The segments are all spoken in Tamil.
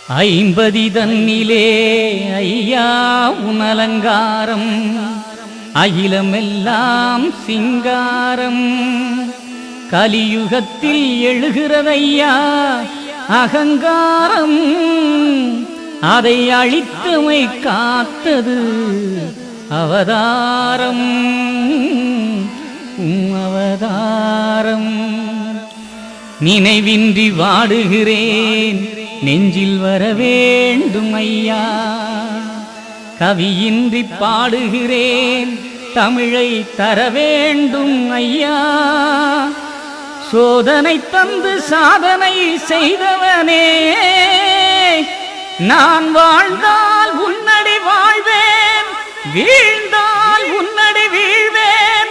ஐம்பதி தன்னிலே ஐயா உனலங்காரம் அகிலமெல்லாம் சிங்காரம் கலியுகத்தில் எழுகிறதையா அகங்காரம் அதை அழித்தமை காத்தது அவதாரம் அவதாரம் நினைவின்றி வாடுகிறேன் நெஞ்சில் வர வேண்டும் ஐயா கவியின்றி பாடுகிறேன் தமிழை தர வேண்டும் ஐயா சோதனை தந்து சாதனை செய்தவனே நான் வாழ்ந்தால் உன்னடி வாழ்வேன் வீழ்ந்தால் உன்னடி வீழ்வேன்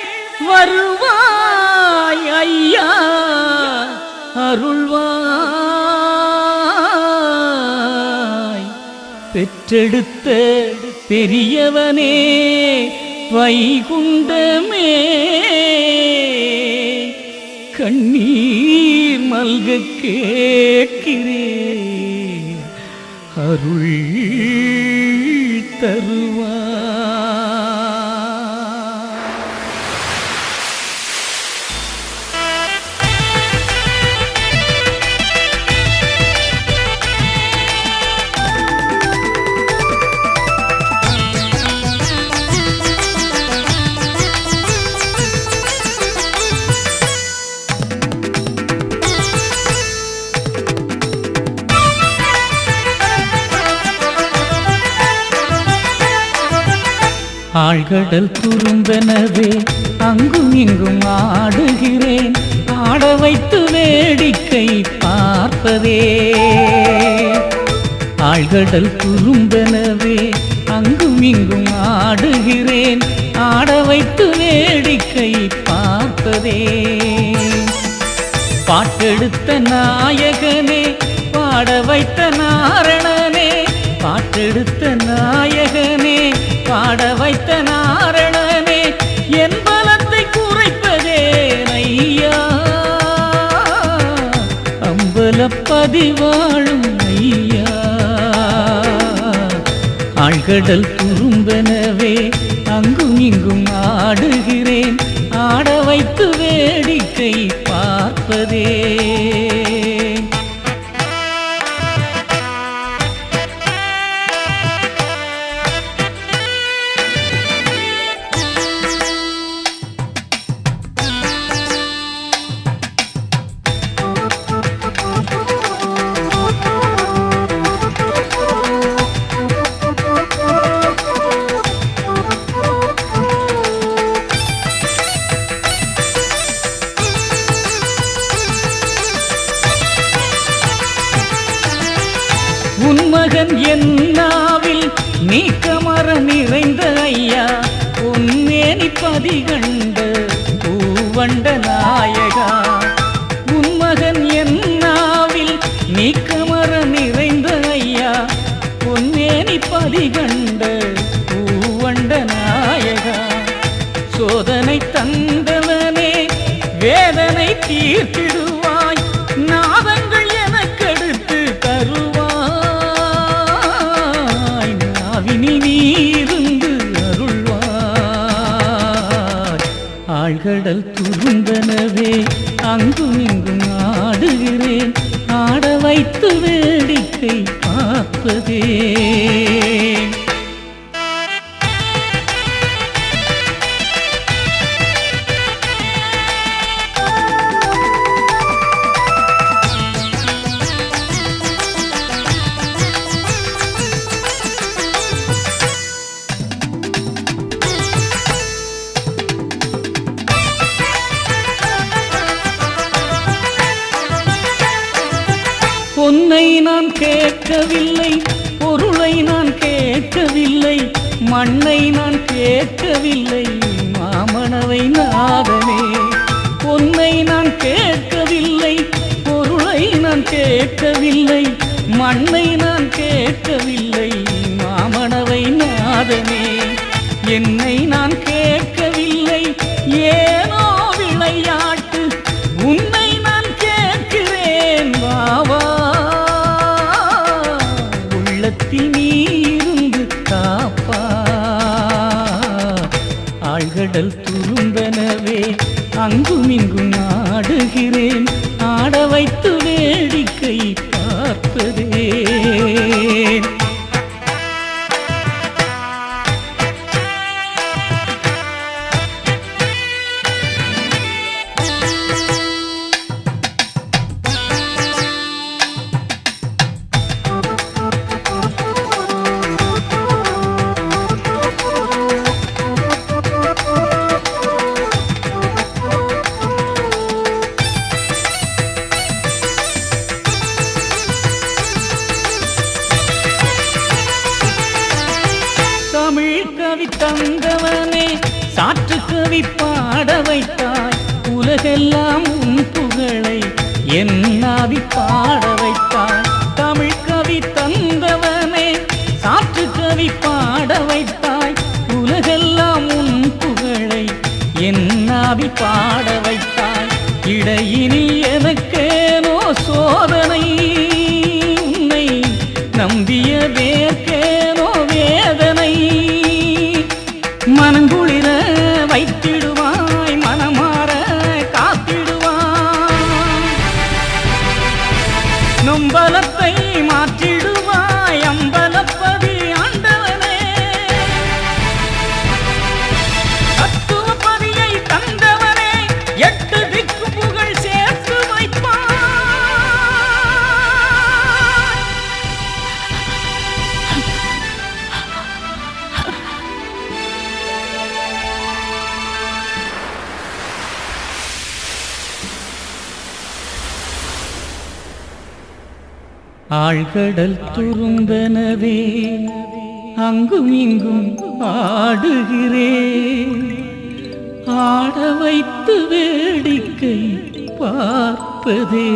வருவாய் ஐயா அருள்வாய் பெற்றெடுத்த பெரியவனே வைகுண்டமே கண்ணீர் மல்க கேட்கிறேன் அருள் தருவாய். ஆழ்கடல் குறும்பெனவே அங்கும் இங்கும் ஆடுகிறேன் ஆட வைத்து வேடிக்கை பார்ப்பதே ஆழ்கடல் குறும்பெனவே அங்கும் இங்கும் ஆடுகிறேன் ஆட வைத்து வேடிக்கை பார்ப்பதே பாட்டெடுத்த நாயகனே பாட வைத்த நாரணனே பாட்டெடுத்த நாயகனே பாட வைத்த நாரணனே என் பலத்தை குறைப்பதே ஐயா அம்பலப்பதி வாழும் ஐயா ஆழ்கடல் குறும்பெனவே அங்கும் இங்கும் ஆடுகிறேன் ஆட வைத்து வேடிக்கை பார்ப்பதே உன்மகன் என்னாவில் நீக்கமர நிறைந்த ஐயா உன்னேனி பதிகண்ட பூவண்ட நாயகா உன்மகன் என்னாவில் நீக்கமர நிறைந்த ஐயா உன்னேனி பதிகண்ட பூவண்ட நாயகா சோதனை தந்தவனே வேதனை தீர்த்திடுவாய் நாதங்கள் எனக்கெடுத்து தருவாய் நாவினி நீருந்து அருள்வாய் ஆழ்கடல் துருந்தனவே அங்கும் இங்கும் ஆடுகிறேன் ஆட வைத்து வேடிக்கை பார்ப்பதே பொன்னை நான் கேட்கவில்லை பொருளை நான் கேட்கவில்லை மண்ணை நான் கேட்கவில்லை மாமணவை நாதனே பொன்னை நான் கேட்கவில்லை பொருளை நான் கேட்கவில்லை மண்ணை நான் கேட்கவில்லை மாமணவை நாதனே என்னை நான் கேட்கவில்லை ஏனோ விளையாட்டு உன்னை நான் கேட்கிறேன் வாவா ஆழ்கடல் துரும்பெனவே அங்குமிங்கும் ஆடுகிறேன், ஆட வைத்து வேடிக்கை பார்ப்பதே. தமிழ் கவி தந்தவனே சாற்று கவி பாட வைத்தாய், உலகெல்லாம் உன் புகழை என் நாவி பாட வைத்தாய். தமிழ் கவி தந்தவனே சாற்று கவி பாட வைத்தாய், உலகெல்லாம் உன் புகழை என் நாவி பாட வைத்தாய். இடையினில் எனக்கேனோ சோதனை, உன்னை நம்பியதேற்கேனோ வேதனை. மனங்குளிர வைத்திடுவாய், மனமாற காத்திடுவாய், நொம்பலத்தை மாற்றிடுவாய் அம்பலப்பதி ஆண்டவனே. தத்துவப்பதியை தந்தவனே, எட்டு திக்கு புகழ் சேர்த்து வைப்பாய். ஆழ்கடல் துரும்பெனவே அங்கும் இங்கும் ஆடுகிறேன், ஆட வைத்து வேடிக்கை பார்ப்பதே.